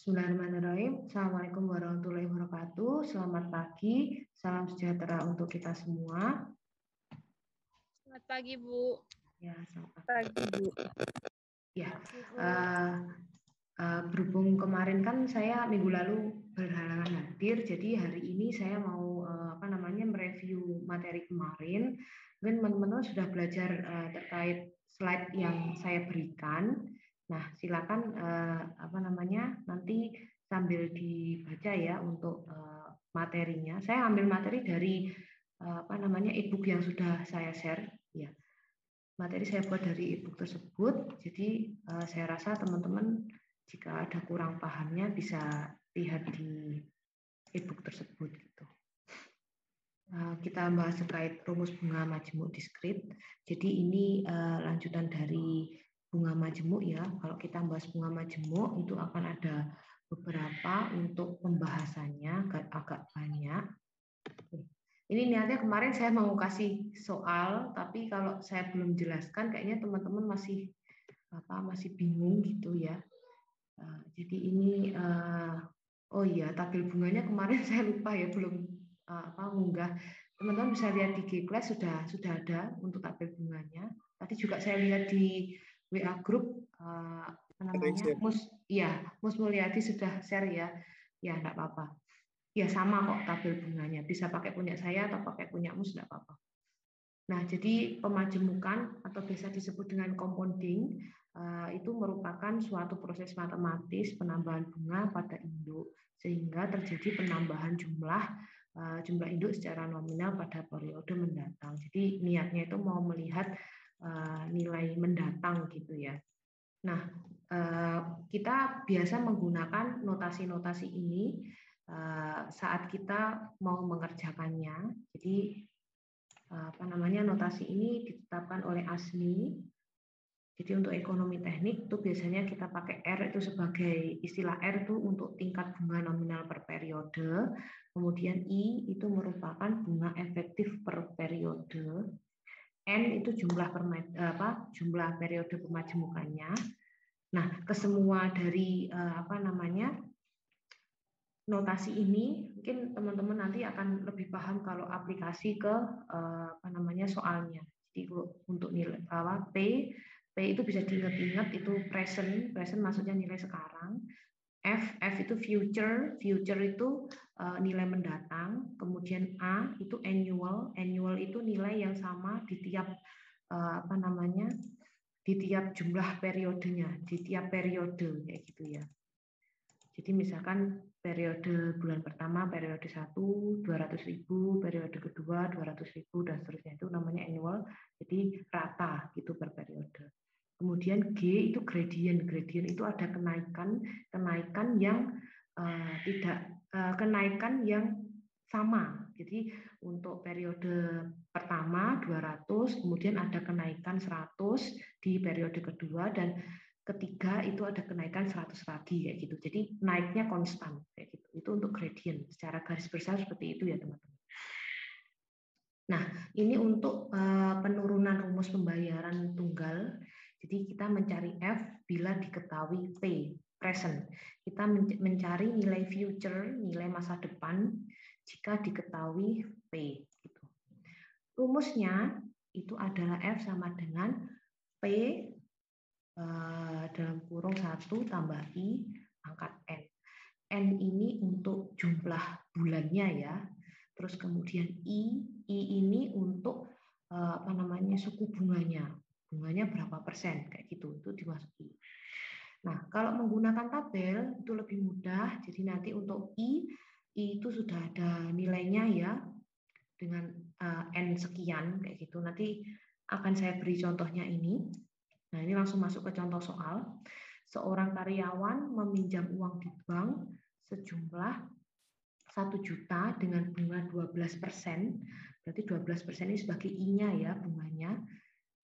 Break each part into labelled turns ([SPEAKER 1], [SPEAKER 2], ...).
[SPEAKER 1] Bismillahirrahmanirrahim. Assalamualaikum warahmatullahi wabarakatuh. Selamat pagi, salam sejahtera untuk kita semua.
[SPEAKER 2] Selamat pagi, Bu.
[SPEAKER 1] Ya, selamat pagi, Bu. Ya, berhubung kemarin kan saya minggu lalu berhalangan hadir, jadi hari ini saya mau mereview materi kemarin. Mungkin teman-teman sudah belajar terkait slide yang saya berikan. Nah, silakan nanti sambil dibaca ya untuk materinya. Saya ambil materi dari e-book yang sudah saya share ya. Materi saya buat dari e-book tersebut. Jadi saya rasa teman-teman jika ada kurang pahamnya bisa lihat di e-book tersebut gitu. Kita bahas terkait rumus bunga majemuk diskrit. Jadi ini lanjutan dari bunga majemuk ya. Kalau kita bahas bunga majemuk itu akan ada beberapa untuk pembahasannya agak banyak. Ini niatnya kemarin saya mau kasih soal, tapi kalau saya belum jelaskan kayaknya teman-teman masih bingung gitu ya. Jadi ini oh iya, tabel bunganya kemarin saya lupa ya, belum munggah. Teman-teman bisa lihat di G-Class sudah ada untuk tabel bunganya. Tadi juga saya lihat di WA group Mus Mulyadi sudah share ya. Ya enggak apa-apa. Ya sama kok tabel bunganya. Bisa pakai punya saya atau pakai punya Mus enggak apa-apa. Nah, jadi pemajemukan atau biasa disebut dengan compounding itu merupakan suatu proses matematis penambahan bunga pada induk sehingga terjadi penambahan jumlah induk secara nominal pada periode mendatang. Jadi niatnya itu mau melihat nilai mendatang gitu ya. Nah, kita biasa menggunakan notasi-notasi ini saat kita mau mengerjakannya. Jadi notasi ini ditetapkan oleh ASMI. Jadi untuk ekonomi teknik itu biasanya kita pakai R itu sebagai istilah R itu untuk tingkat bunga nominal per periode. Kemudian I itu merupakan bunga efektif per periode. N itu jumlah periode pemajemukannya. Nah, kesemua dari notasi ini mungkin teman-teman nanti akan lebih paham kalau aplikasi ke soalnya. Jadi untuk nilai P itu bisa diingat-ingat itu present maksudnya nilai sekarang. F itu future itu nilai mendatang. Kemudian A itu annual itu nilai yang sama di tiap di tiap jumlah periodenya, di tiap periode kayak gitu ya. Jadi misalkan periode bulan pertama, periode 1, 200.000, periode kedua 200.000 dan seterusnya, itu namanya annual. Jadi rata gitu per periode. Kemudian G itu gradient itu ada kenaikan yang kenaikan yang sama. Jadi untuk periode pertama 200, kemudian ada kenaikan 100 di periode kedua, dan ketiga itu ada kenaikan 100 lagi kayak gitu. Jadi naiknya konstan kayak gitu. Itu untuk gradient. Secara garis besar seperti itu ya, teman-teman. Nah, ini untuk penurunan rumus pembayaran tunggal. Jadi kita mencari F bila diketahui P, present. Kita mencari nilai future, nilai masa depan jika diketahui P. Gitu. Rumusnya itu adalah F sama dengan P dalam kurung 1 tambah I pangkat N. N ini untuk jumlah bulannya ya. Terus kemudian I ini untuk suku bunganya. Bunganya berapa persen kayak gitu, itu dimasuki. Nah, kalau menggunakan tabel itu lebih mudah. Jadi nanti untuk I itu sudah ada nilainya ya dengan N sekian kayak gitu. Nanti akan saya beri contohnya ini. Nah, ini langsung masuk ke contoh soal. Seorang karyawan meminjam uang di bank sejumlah 1 juta dengan bunga 12%. Berarti 12% ini sebagai I-nya ya, bunganya.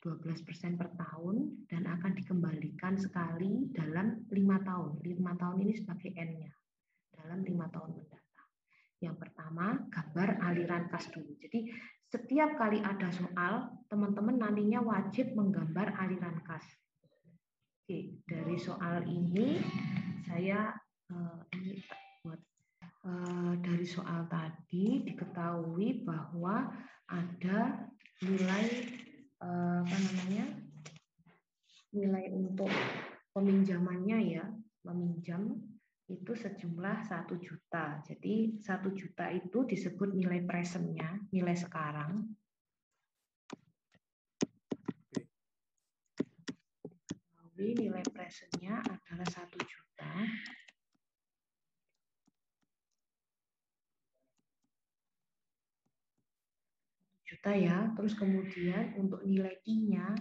[SPEAKER 1] 12% per tahun dan akan dikembalikan sekali dalam 5 tahun. 5 tahun ini sebagai N-nya. Dalam 5 tahun mendatang. Yang pertama, gambar aliran kas dulu. Jadi setiap kali ada soal, teman-teman nantinya wajib menggambar aliran kas. Oke, dari soal ini saya dari soal tadi diketahui bahwa ada nilai nilai untuk peminjamannya ya, meminjam itu sejumlah 1 juta. Jadi 1 juta itu disebut nilai presentnya, nilai sekarang. Nilai presentnya adalah 1 juta. Ya, terus kemudian untuk nilai I-nya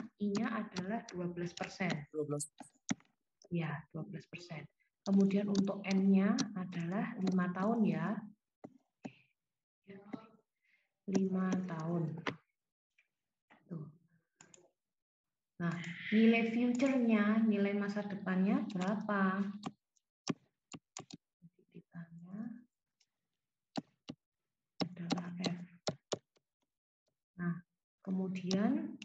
[SPEAKER 1] adalah 12%.
[SPEAKER 3] 12.
[SPEAKER 1] Ya, 12%. Kemudian untuk N-nya adalah 5 tahun ya. 5 tahun. Tuh. Nah, nilai future-nya, nilai masa depannya berapa? Ditanya adalah F. Nah, kemudian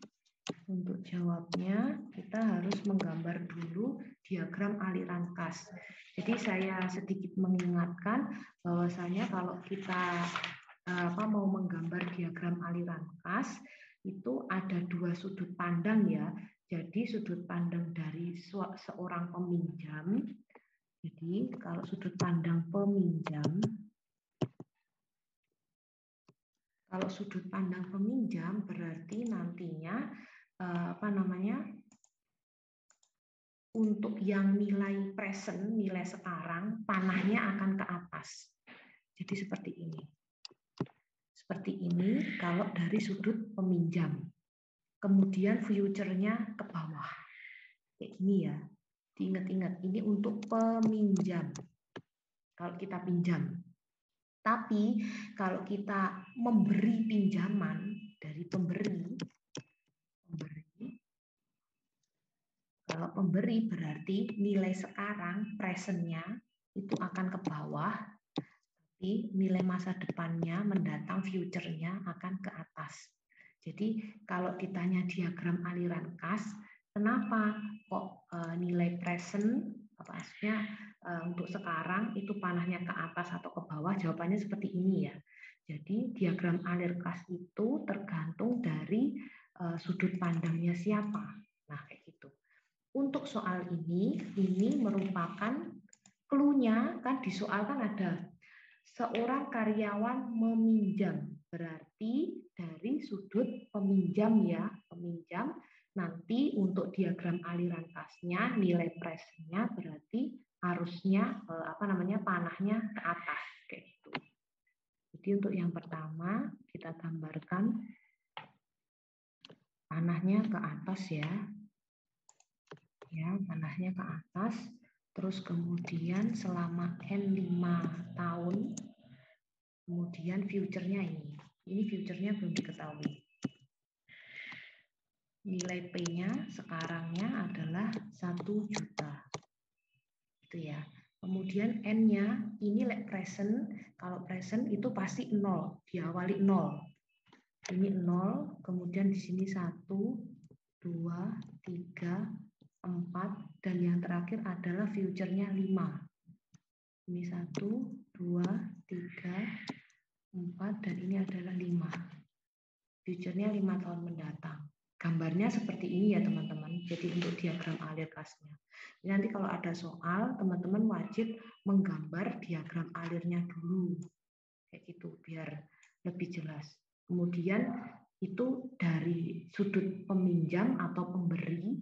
[SPEAKER 1] untuk jawabnya kita harus menggambar dulu diagram aliran kas. Jadi saya sedikit mengingatkan bahwasanya kalau kita mau menggambar diagram aliran kas itu ada 2 sudut pandang ya. Jadi sudut pandang dari seorang peminjam. Jadi kalau sudut pandang peminjam, kalau sudut pandang peminjam berarti nantinya untuk yang nilai present, nilai sekarang, panahnya akan ke atas. Jadi seperti ini. Seperti ini kalau dari sudut peminjam. Kemudian future-nya ke bawah. Kayak gini ya. Diingat-ingat, ini untuk peminjam. Kalau kita pinjam. Tapi kalau kita memberi pinjaman dari pemberi, kalau pemberi berarti nilai sekarang, presentnya itu akan ke bawah, tapi nilai masa depannya mendatang, future-nya akan ke atas. Jadi kalau ditanya diagram aliran kas, kenapa kok nilai present, maksudnya untuk sekarang itu panahnya ke atas atau ke bawah? Jawabannya seperti ini ya. Jadi diagram aliran kas itu tergantung dari sudut pandangnya siapa. Nah kayak gitu. Untuk soal ini merupakan clue-nya kan di soal kan ada seorang karyawan meminjam, berarti dari sudut peminjam ya, peminjam. Nanti untuk diagram aliran kasnya nilai presentnya berarti harusnya panahnya ke atas kayak gitu. Jadi untuk yang pertama kita gambarkan panahnya ke atas ya. Ya, panahnya ke atas. Terus kemudian selama N5 tahun, kemudian future-nya ini. Ini future-nya belum diketahui. Nilai P-nya sekarangnya adalah 1 juta. Itu ya. Kemudian N-nya ini present. Kalau present itu pasti 0, diawali 0. Ini 0, kemudian di sini 1, 2, 3, 4, dan yang terakhir adalah future-nya 5. Ini 1, 2, 3, 4, dan ini adalah 5. Future-nya 5 tahun mendatang. Gambarnya seperti ini ya teman-teman. Jadi untuk diagram alir kasnya. Nanti kalau ada soal, teman-teman wajib menggambar diagram alirnya dulu. Kayak gitu, biar lebih jelas. Kemudian itu dari sudut peminjam atau pemberi.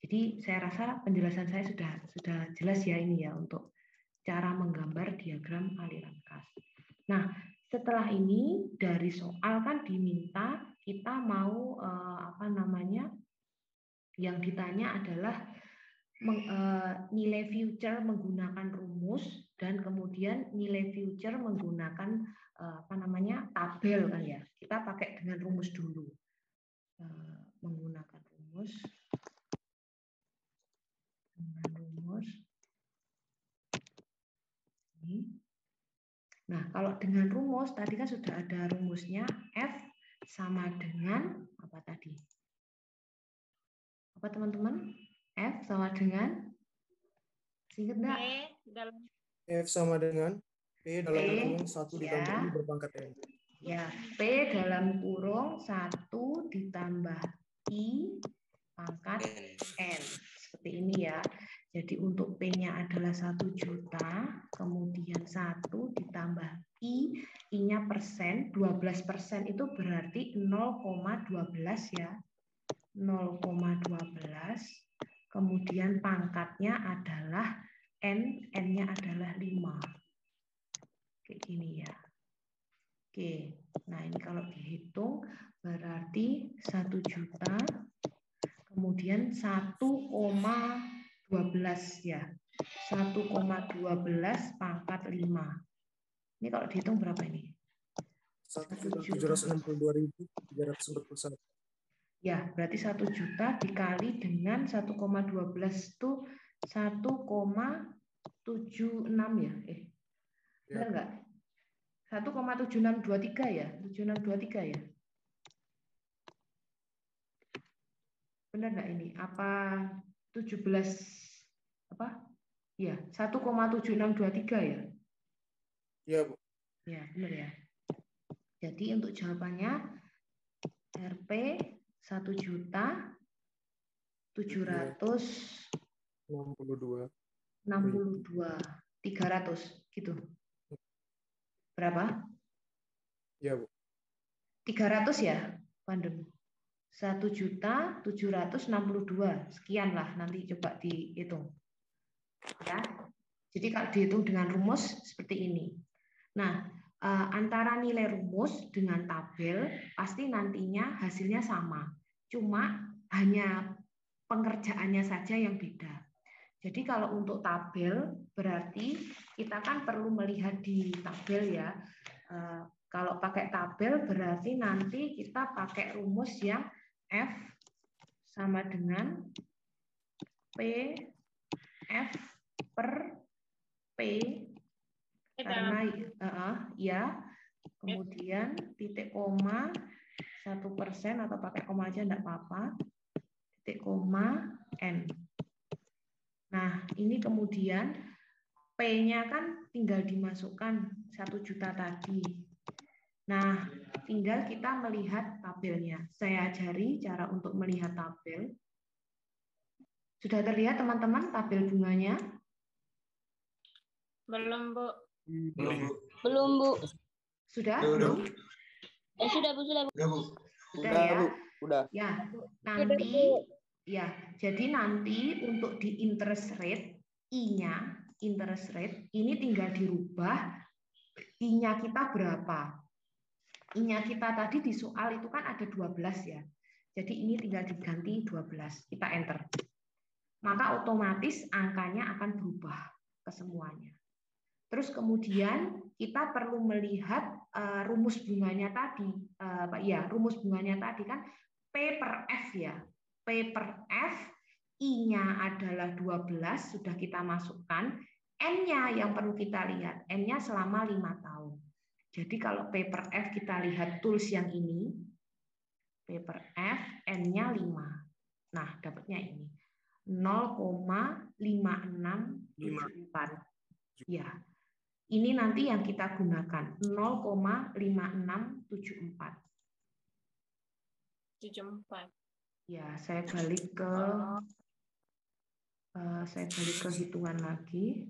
[SPEAKER 1] Jadi saya rasa penjelasan saya sudah jelas ya ini ya untuk cara menggambar diagram aliran kas. Nah, setelah ini dari soal kan diminta kita mau yang ditanya adalah nilai future menggunakan rumus dan kemudian nilai future menggunakan tabel kan ya. Kita pakai dengan rumus dulu. Menggunakan rumus. Ini. Nah, kalau dengan rumus tadi kan sudah ada rumusnya F sama dengan apa tadi? Apa teman-teman? F sama dengan? Ingat enggak?
[SPEAKER 3] F sama dengan P dalam kurung 1 ditambah
[SPEAKER 1] ya.
[SPEAKER 3] I berpangkat N.
[SPEAKER 1] Ya, P dalam kurung 1 ditambah I pangkat N. Seperti ini ya. Jadi untuk P-nya adalah 1 juta, kemudian 1 ditambah I-nya persen, 12% itu berarti 0,12 ya. 0,12. Kemudian pangkatnya adalah N, N-nya adalah 5. Kayak gini ya. Oke, nah ini kalau dihitung berarti 1 juta, kemudian 1,12 ya. 1,12 pangkat 5. Ini kalau dihitung berapa ini?
[SPEAKER 3] 1.762.341.
[SPEAKER 1] Ya, berarti 1 juta dikali dengan 1,12 itu 1,76 ya? Benar nggak? 1,7623 ya? 7623 ya? Benar nggak ini? Apa 17 apa? Ya, 1,7623 ya?
[SPEAKER 3] Iya, Bu.
[SPEAKER 1] Ya, benar ya. Jadi untuk jawabannya Rp 1.762.300 gitu. Berapa?
[SPEAKER 3] Iya, Bu.
[SPEAKER 1] 300 ya, Pandem. 1.762.000. Sekian lah, nanti coba dihitung. Ya. Jadi kalau dihitung dengan rumus seperti ini. Nah, antara nilai rumus dengan tabel pasti nantinya hasilnya sama. Cuma hanya pengerjaannya saja yang beda. Jadi kalau untuk tabel berarti kita kan perlu melihat di tabel ya. Kalau pakai tabel berarti nanti kita pakai rumus yang F sama dengan P F per P karena ya, kemudian titik koma 1% atau pakai koma aja enggak apa-apa, titik koma N. Nah, ini kemudian P-nya kan tinggal dimasukkan 1 juta tadi. Nah, tinggal kita melihat tabelnya. Saya ajari cara untuk melihat tabel. Sudah terlihat teman-teman tabel bunganya?
[SPEAKER 2] Belum, Bu.
[SPEAKER 4] Belum, Bu.
[SPEAKER 1] Sudah? Belum?
[SPEAKER 4] Sudah, Bu.
[SPEAKER 1] Sudah ya?
[SPEAKER 3] Bu. Udah.
[SPEAKER 1] Ya, nanti ya. Jadi nanti untuk di interest rate, I-nya, interest rate, ini tinggal dirubah I-nya kita berapa. I-nya kita tadi di soal itu kan ada 12 ya. Jadi ini tinggal diganti 12. Kita enter. Maka otomatis angkanya akan berubah ke semuanya. Terus kemudian kita perlu melihat rumus bunganya tadi, rumus bunganya tadi kan P per F ya. P per F, I-nya adalah 12, sudah kita masukkan. N-nya yang perlu kita lihat, N-nya selama 5 tahun. Jadi kalau P per F kita lihat tools yang ini, P per F, N-nya 5. Nah, dapatnya ini. 0,5674. Ya. Ini nanti yang kita gunakan 0,5674.
[SPEAKER 2] 74.
[SPEAKER 1] Ya, saya balik ke hitungan lagi.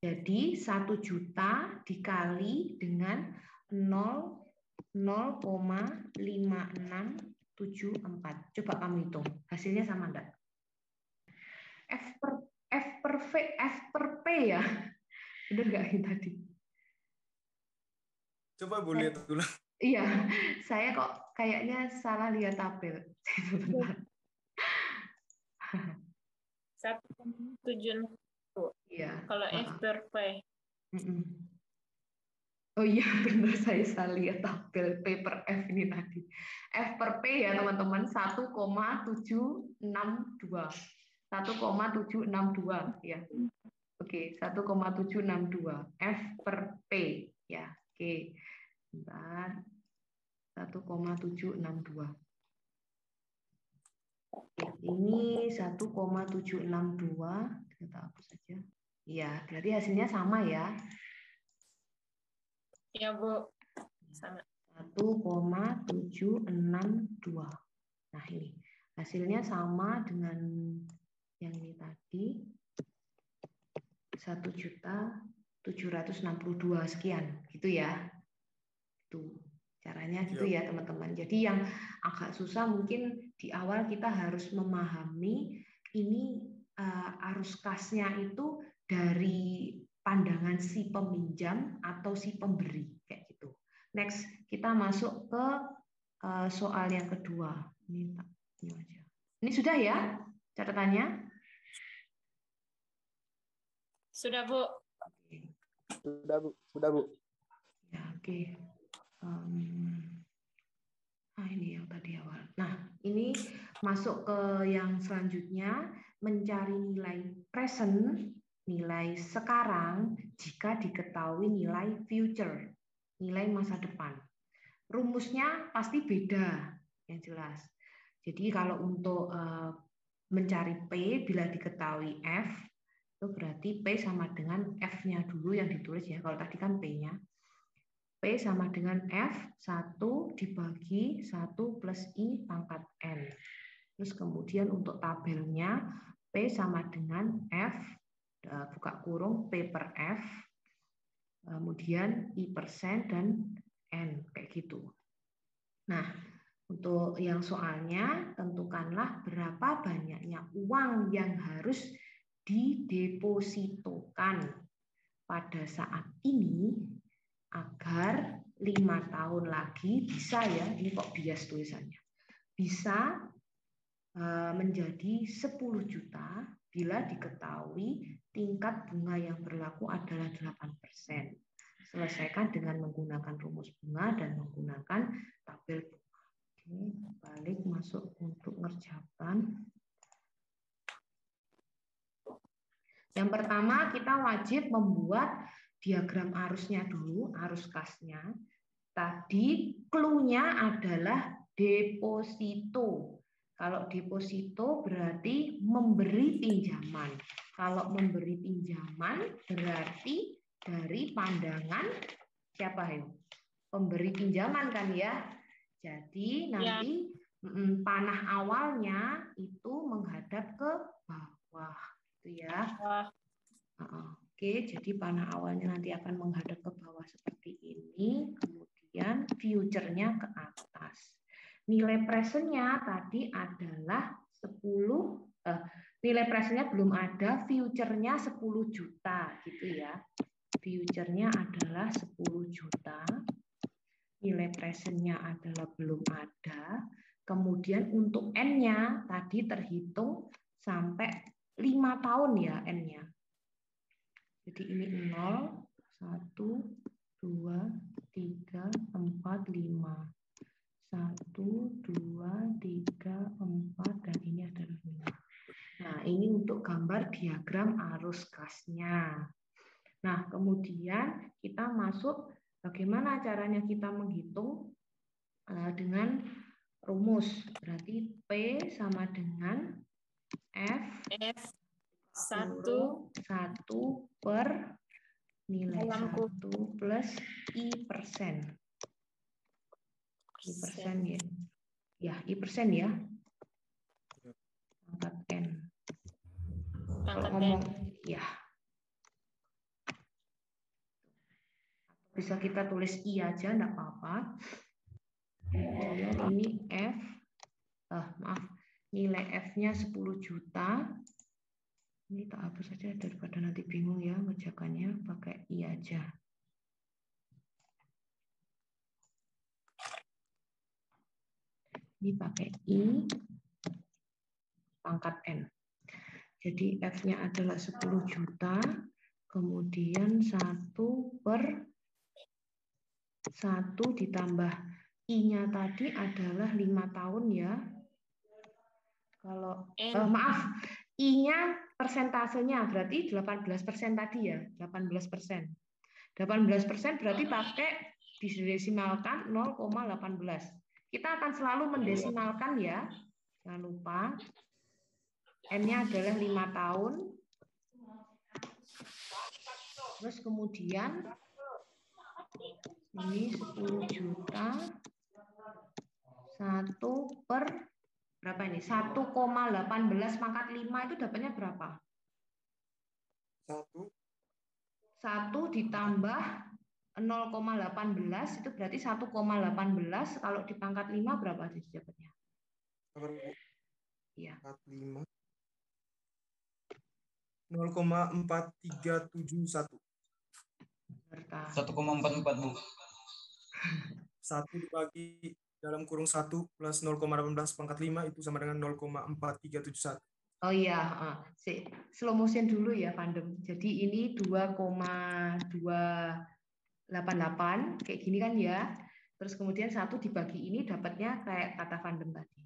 [SPEAKER 1] Jadi 1 juta dikali dengan 0,5674. Coba kamu hitung. Hasilnya sama enggak? F per P ya. Benar nggak ini tadi?
[SPEAKER 3] Coba Bu lihat dulu.
[SPEAKER 1] Iya, saya kok kayaknya salah lihat tabel. Sebentar.
[SPEAKER 2] 1,7.
[SPEAKER 1] Iya.
[SPEAKER 2] Kalau F per P.
[SPEAKER 1] Oh iya, benar saya salah lihat tabel P per F ini tadi. F per P ya teman-teman 1,762. 1,762 ya. Oke, 1,762 F per P ya. Oke. Bentar. 1,762. Oke, ini 1,762. Kita hapus saja. Iya, berarti hasilnya sama ya.
[SPEAKER 2] Ya, Bu. Sama.
[SPEAKER 1] 1,762. Nah, ini hasilnya sama dengan yang ini tadi, 1.762 sekian, gitu ya. Itu caranya gitu ya, teman-teman. Jadi yang agak susah mungkin di awal kita harus memahami ini arus kasnya itu dari pandangan si peminjam atau si pemberi, kayak gitu. Next, kita masuk ke soal yang kedua. Ini aja. Ini sudah ya catatannya?
[SPEAKER 2] Sudah, Bu.
[SPEAKER 3] Sudah, Bu. Sudah, Bu.
[SPEAKER 1] Ya, oke. Ini yang tadi awal. Nah, ini masuk ke yang selanjutnya, mencari nilai present, nilai sekarang jika diketahui nilai future, nilai masa depan. Rumusnya pasti beda, yang jelas. Jadi kalau untuk mencari P bila diketahui F, itu berarti P sama dengan F-nya dulu yang ditulis ya. Kalau tadi kan P-nya. P sama dengan F, 1 dibagi 1 plus I pangkat N. Terus kemudian untuk tabelnya, P sama dengan F, buka kurung, P per F, kemudian I persen, dan N, kayak gitu. Nah, untuk yang soalnya, tentukanlah berapa banyaknya uang yang harus didepositokan pada saat ini agar 5 tahun lagi bisa ya, ini kok bias tulisannya, bisa menjadi 10 juta bila diketahui tingkat bunga yang berlaku adalah 8%. Selesaikan dengan menggunakan rumus bunga dan menggunakan tabel bunga. Oke, balik masuk untuk ngerjakan. Yang pertama kita wajib membuat diagram arusnya dulu, arus kasnya. Tadi clue-nya adalah deposito. Kalau deposito berarti memberi pinjaman. Kalau memberi pinjaman berarti dari pandangan siapa ya? Pemberi pinjaman kan ya. Jadi nanti panah awalnya itu menghadap ke bawah, gitu ya. Oke, jadi panah awalnya nanti akan menghadap ke bawah seperti ini, kemudian future-nya ke atas. Nilai present-nya tadi adalah 10, nilai present-nya belum ada, future-nya 10 juta gitu ya. Future-nya adalah 10 juta, nilai present-nya adalah belum ada, kemudian untuk N-nya tadi terhitung sampai 5 tahun ya N-nya. Jadi ini 0, 1, 2, 3, 4, 5. 1, 2, 3, 4, dan ini adalah 5. Nah, ini untuk gambar diagram arus kasnya. Nah, kemudian kita masuk bagaimana caranya kita menghitung dengan rumus. Berarti P sama dengan F 1 per nilai 1 plus I persen. I persen ya. Ya, I persen ya. Pangkat N. Kalau ngomong ya. Bisa kita tulis I aja, enggak apa-apa. Kemudian ini F. Nilai F-nya 10 juta. Ini tak hapus saja daripada nanti bingung ya ngerjakannya, pakai I aja. Ini pakai I pangkat N. Jadi F-nya adalah 10 juta, kemudian 1 per 1 ditambah I-nya tadi adalah 5 tahun ya. Kalau maaf, I-nya persentasenya berarti 18% tadi ya, 18%. 18% berarti pakai didesimalkan 0,18. Kita akan selalu mendesimalkan ya. Jangan lupa. N-nya adalah 5 tahun. Terus kemudian Ini 10 juta. 1 per berapa ini? 1,18 pangkat 5 itu dapatnya berapa? 1 ditambah 0,18 itu berarti 1,18. Kalau di pangkat 5 berapa sih dapatnya? Iya.
[SPEAKER 5] 45 0,4371.
[SPEAKER 6] 1,44 Bu.
[SPEAKER 5] 1 dibagi dalam kurung 1 plus 0,18 pangkat 5 itu sama dengan 0,4371.
[SPEAKER 1] Oh iya, slow motion dulu ya, Pandem. Jadi ini 2,288 kayak gini kan ya. Terus kemudian 1 dibagi ini dapatnya kayak kata Pandem tadi.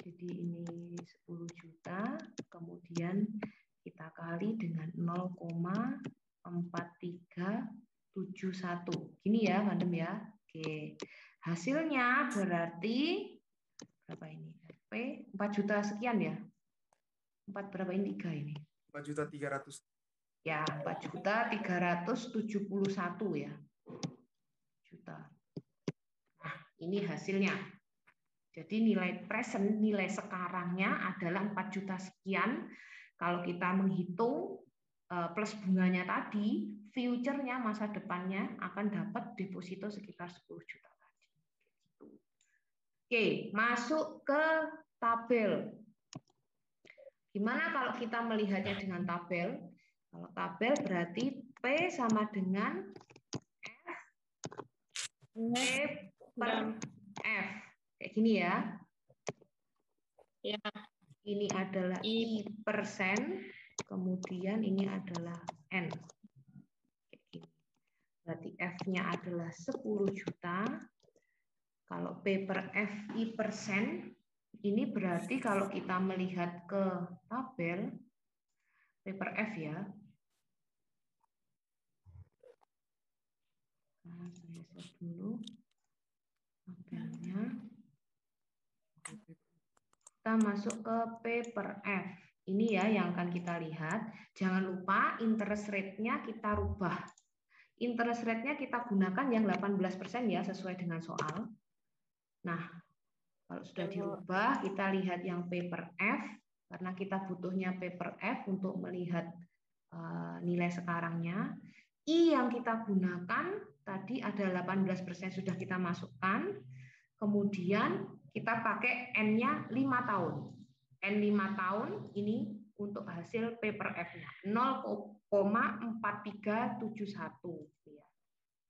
[SPEAKER 1] Jadi ini 10 juta, kemudian kita kali dengan 0,4371. Gini ya, Pandem ya. Oke. Hasilnya berarti berapa ini? RP 4 juta sekian ya. 4 berapa ini? 3 ini.
[SPEAKER 5] 4.300.000.
[SPEAKER 1] Ya, 4.371 ya. Juta. Nah, ini hasilnya. Jadi nilai present, nilai sekarangnya adalah 4 juta sekian. Kalau kita menghitung plus bunganya tadi, future-nya masa depannya akan dapat deposito sekitar 10 juta tadi. Oke, masuk ke tabel. Gimana kalau kita melihatnya dengan tabel? Kalau tabel berarti P sama dengan P per F. Kayak gini ya.
[SPEAKER 2] Ya.
[SPEAKER 1] Ini adalah I persen, kemudian ini adalah N. Kayak gini. Berarti F-nya adalah 10 juta. Kalau P per F I persen, ini berarti kalau kita melihat ke tabel P per F ya. Nah, saya set dulu tabelnya. Kita masuk ke P per F. Ini ya yang akan kita lihat. Jangan lupa interest rate-nya kita rubah. Interest rate-nya kita gunakan yang 18% ya, sesuai dengan soal. Nah, kalau sudah dirubah, kita lihat yang P per F, karena kita butuhnya P per F untuk melihat nilai sekarangnya. I yang kita gunakan tadi ada 18% sudah kita masukkan. Kemudian kita pakai N-nya 5 tahun. N 5 tahun ini untuk hasil P per F-nya 0,4371 ya.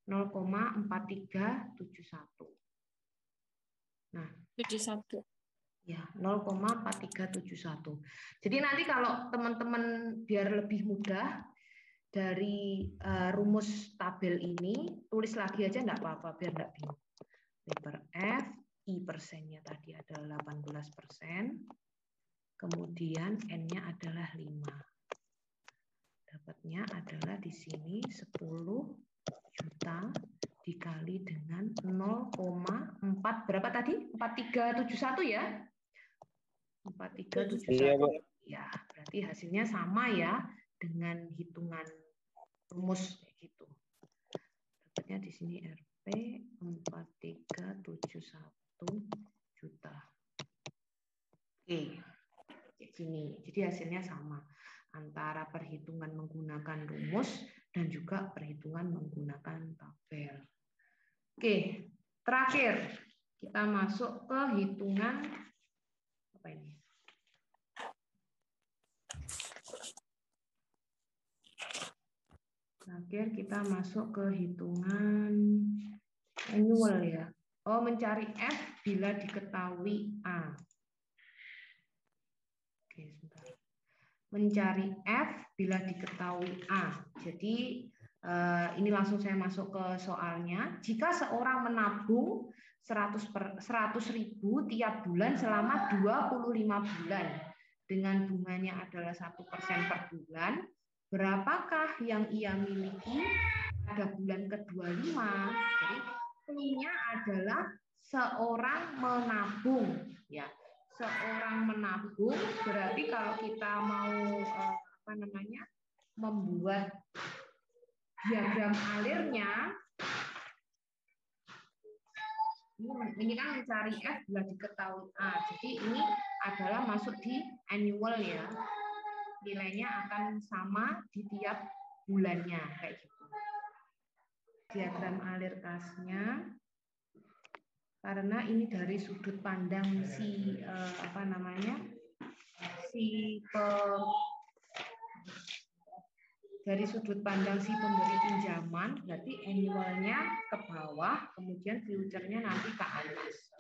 [SPEAKER 1] 0,4371. Nah,
[SPEAKER 2] 71.
[SPEAKER 1] Ya, 0,4371. Jadi nanti kalau teman-teman biar lebih mudah dari rumus tabel ini, tulis lagi aja enggak apa-apa biar enggak bingung. P per F, I persennya tadi adalah 18%, kemudian N-nya adalah 5. Dapatnya adalah di sini 10 juta dikali dengan 0,4 berapa tadi? 4371 ya? 4371.
[SPEAKER 3] Iya, Bu.
[SPEAKER 1] Ya, berarti hasilnya sama ya dengan hitungan rumus kayak gitu. Dapatnya di sini RP 4371 juta. Oke. Kayak gini. Jadi hasilnya sama antara perhitungan menggunakan rumus dan juga perhitungan menggunakan tabel. Oke, terakhir kita masuk ke hitungan apa ini? Terakhir kita masuk ke hitungan annual ya. Oh, mencari F bila diketahui A. Oke, sebentar. Mencari F bila diketahui A. Jadi ini langsung saya masuk ke soalnya. Jika seorang menabung 100.000 tiap bulan selama 25 bulan dengan bunganya adalah 1% per bulan, berapakah yang ia miliki pada bulan ke-25? Jadi clue-nya adalah seorang menabung, ya. Seorang menabung berarti kalau kita mau membuat diagram alirnya Ini kan mencari F bila diketahui A. Jadi ini adalah masuk di annual ya. Nilainya akan sama di tiap bulannya kayak gitu. Diagram alir kasnya, karena ini dari sudut pandang si dari sudut pandang si pemberi pinjaman, berarti annualnya ke bawah, kemudian future-nya nanti ke atas.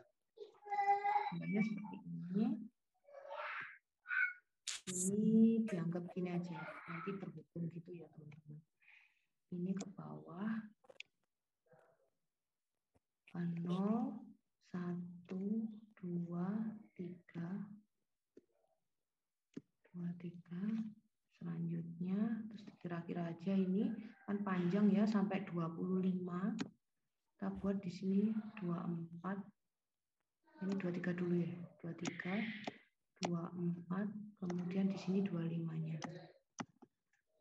[SPEAKER 1] Sebenarnya seperti ini. Ini dianggap gini aja, nanti terhitung gitu ya teman-teman. Ini ke bawah, 0, 1, 2, 3, 2, 3. Selanjutnya, terus kira-kira aja ini kan panjang ya sampai 25. Kita buat di sini 24. Ini 23 dulu ya. 23, 24, kemudian di sini 25-nya.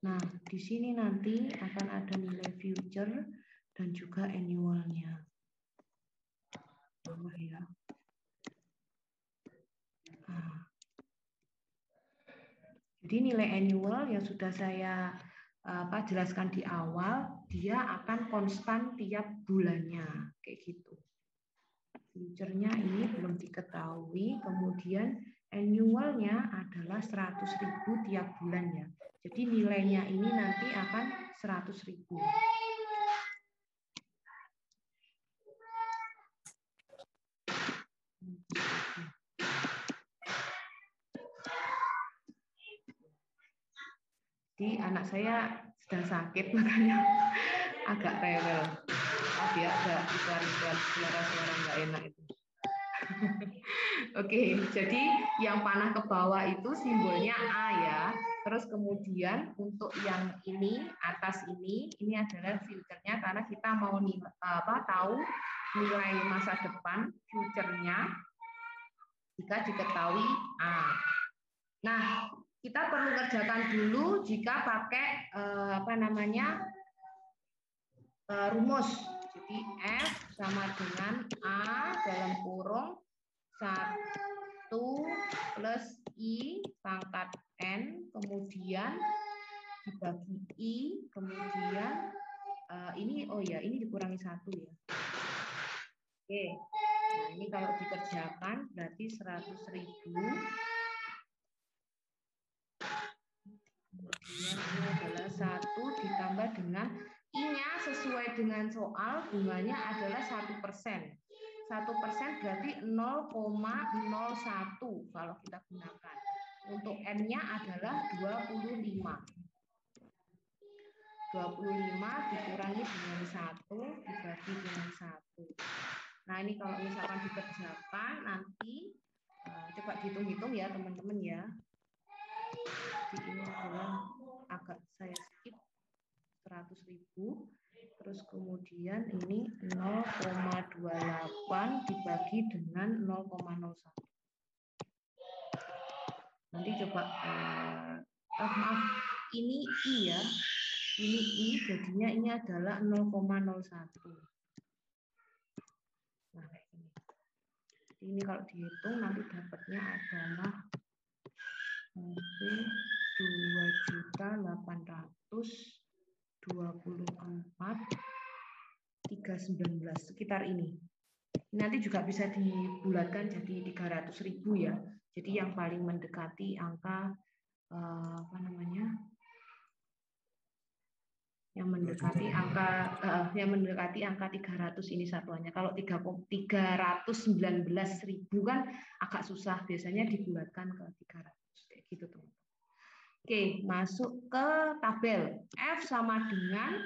[SPEAKER 1] Nah, di sini nanti akan ada nilai future dan juga annualnya. Bawah ya. Nah. Jadi nilai annual yang sudah saya jelaskan di awal, dia akan konstan tiap bulannya, kayak gitu. Future-nya ini belum diketahui, kemudian annualnya adalah 100.000 tiap bulan ya. Jadi nilainya ini nanti akan 100.000. Jadi anak saya sedang sakit, makanya agak rewel. Ya, ada iklan-iklan suara-suara nggak enak itu. Oke, jadi yang panah ke bawah itu simbolnya A ya. Terus kemudian untuk yang ini, atas ini adalah future-nya karena kita mau tahu nilai masa depan future-nya jika diketahui A. Nah, kita perlu kerjakan dulu jika pakai rumus. Jadi F sama dengan A dalam kurung 1 plus I pangkat N, kemudian dibagi I, kemudian ini dikurangi 1 ya. Oke, nah ini kalau dikerjakan berarti 100.000. Kemudian ini adalah 1 ditambah dengan I-nya sesuai dengan soal, bunganya adalah 1%. 1% berarti 0,01 kalau kita gunakan. Untuk N-nya adalah 25. 25 dikurangi dengan 1 dibagi dengan 1. Nah, ini kalau misalkan dikerjakan nanti coba dihitung-hitung ya teman-teman ya. Jadi ini adalah agak saya skip 100.000, terus kemudian ini 0,28 dibagi dengan 0,01. Nanti coba maaf, ini I ya, ini I, jadinya ini adalah 0,01. Nah kayak gini. Jadi ini kalau dihitung nanti dapatnya adalah 2.824.319 sekitar ini. Nanti juga bisa dibulatkan jadi 300.000 ya. Jadi yang paling mendekati angka yang mendekati angka 300 ini satuannya. Kalau 319.000 kan agak susah, biasanya dibulatkan ke 300 kayak gitu teman-teman. Oke, masuk ke tabel. F sama dengan,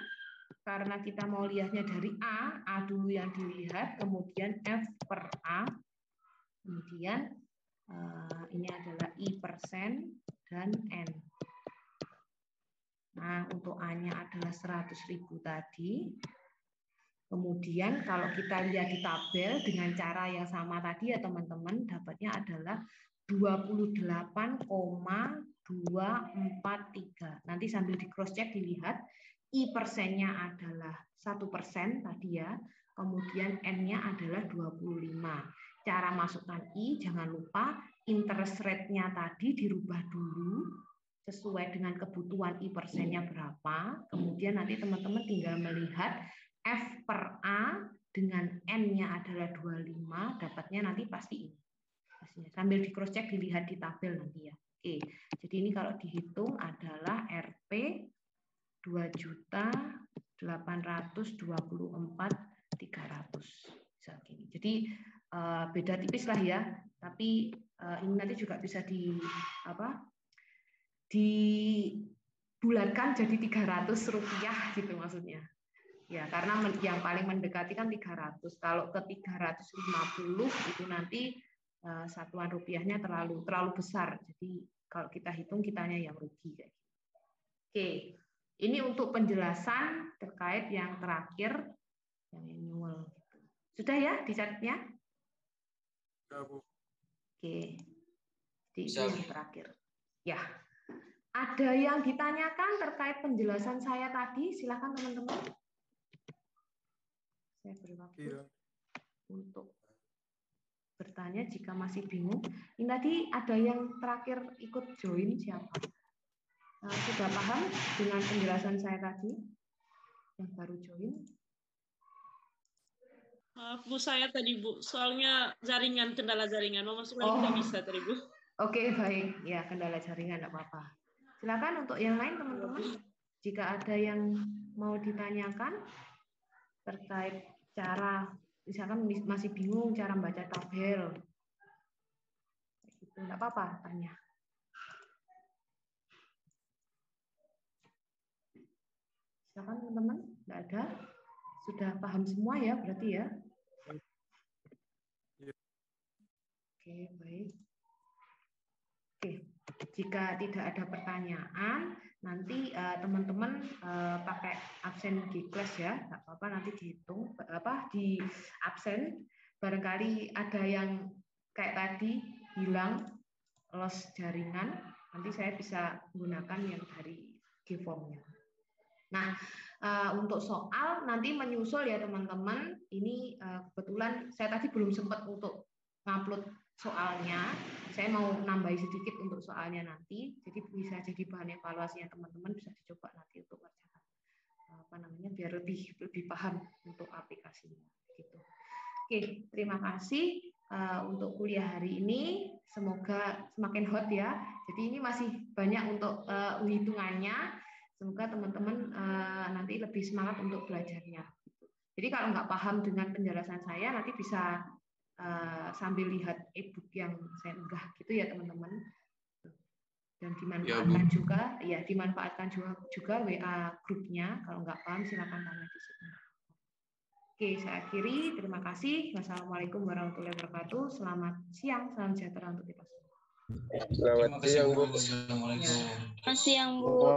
[SPEAKER 1] karena kita mau lihatnya dari A dulu yang dilihat, kemudian F per A, kemudian ini adalah I persen dan N. Nah, untuk A-nya adalah 100.000 tadi. Kemudian kalau kita lihat di tabel dengan cara yang sama tadi ya teman-teman, dapatnya adalah 28,243. Nanti sambil di cross check dilihat I persennya adalah 1% tadi ya. kemudian N-nya adalah 25. Cara masukkan I, jangan lupa interest rate-nya tadi dirubah dulu sesuai dengan kebutuhan I persennya berapa. Kemudian nanti teman-teman tinggal melihat F per A dengan N-nya adalah 25, dapatnya nanti pasti ini. Sambil di cross check dilihat di tabel nanti ya. Oke, jadi ini kalau dihitung adalah Rp 2.824.300. Bisa gini. Jadi beda tipis lah ya, tapi ini nanti juga bisa dibulatkan jadi Rp300 gitu maksudnya. Ya, karena yang paling mendekati kan 300. Kalau ke 350 itu nanti satuan rupiahnya terlalu besar. Jadi kalau kita hitung kitanya yang rugi kayak gitu. Oke. Ini untuk penjelasan terkait yang terakhir yang annual gitu. Sudah ya dicatatnya?
[SPEAKER 5] Ya, Bu.
[SPEAKER 1] Oke. Jadi ini yang terakhir. Ya. Ada yang ditanyakan terkait penjelasan saya tadi? Silakan teman-teman. Saya beri waktu untuk bertanya jika masih bingung. Ini tadi ada yang terakhir ikut join siapa? Sudah paham dengan penjelasan saya tadi? Yang baru join?
[SPEAKER 6] Maaf Bu, saya tadi Bu, soalnya kendala jaringan, mau masuk lagi nggak bisa tadi Bu.
[SPEAKER 1] Oke, baik. Ya, kendala jaringan nggak apa-apa. Silakan untuk yang lain teman-teman. Jika ada yang mau ditanyakan terkait cara, misalkan masih bingung cara membaca tabel, itu nggak apa-apa tanya. Silakan teman-teman, nggak ada, sudah paham semua ya berarti ya. Oke, baik. Oke, jika tidak ada pertanyaan, nanti teman-teman pakai absen di kelas ya, nggak apa-apa, nanti dihitung di absen. Barangkali ada yang kayak tadi hilang, loss jaringan, nanti saya bisa menggunakan yang dari G-form-nya. Nah, untuk soal nanti menyusul ya teman-teman. Ini kebetulan saya tadi belum sempat untuk ngupload soalnya. Saya mau nambahi sedikit untuk soalnya nanti. Jadi bisa jadi bahan evaluasinya teman-teman, bisa dicoba nanti untuk kerjakan biar lebih paham untuk aplikasinya gitu. Oke, terima kasih untuk kuliah hari ini. Semoga semakin hot ya. Jadi ini masih banyak untuk hitungannya. Semoga teman-teman nanti lebih semangat untuk belajarnya. Jadi kalau nggak paham dengan penjelasan saya, nanti bisa sambil lihat e-book yang saya unggah gitu ya teman-teman. Dan dimanfaatkan juga WA grupnya. Kalau nggak paham silakan tanya di situ. Oke, saya akhiri. Terima kasih. Wassalamualaikum warahmatullahi wabarakatuh. Selamat siang, salam sejahtera untuk kita semua.
[SPEAKER 3] Selamat siang, Bu.
[SPEAKER 4] Selamat siang, Bu.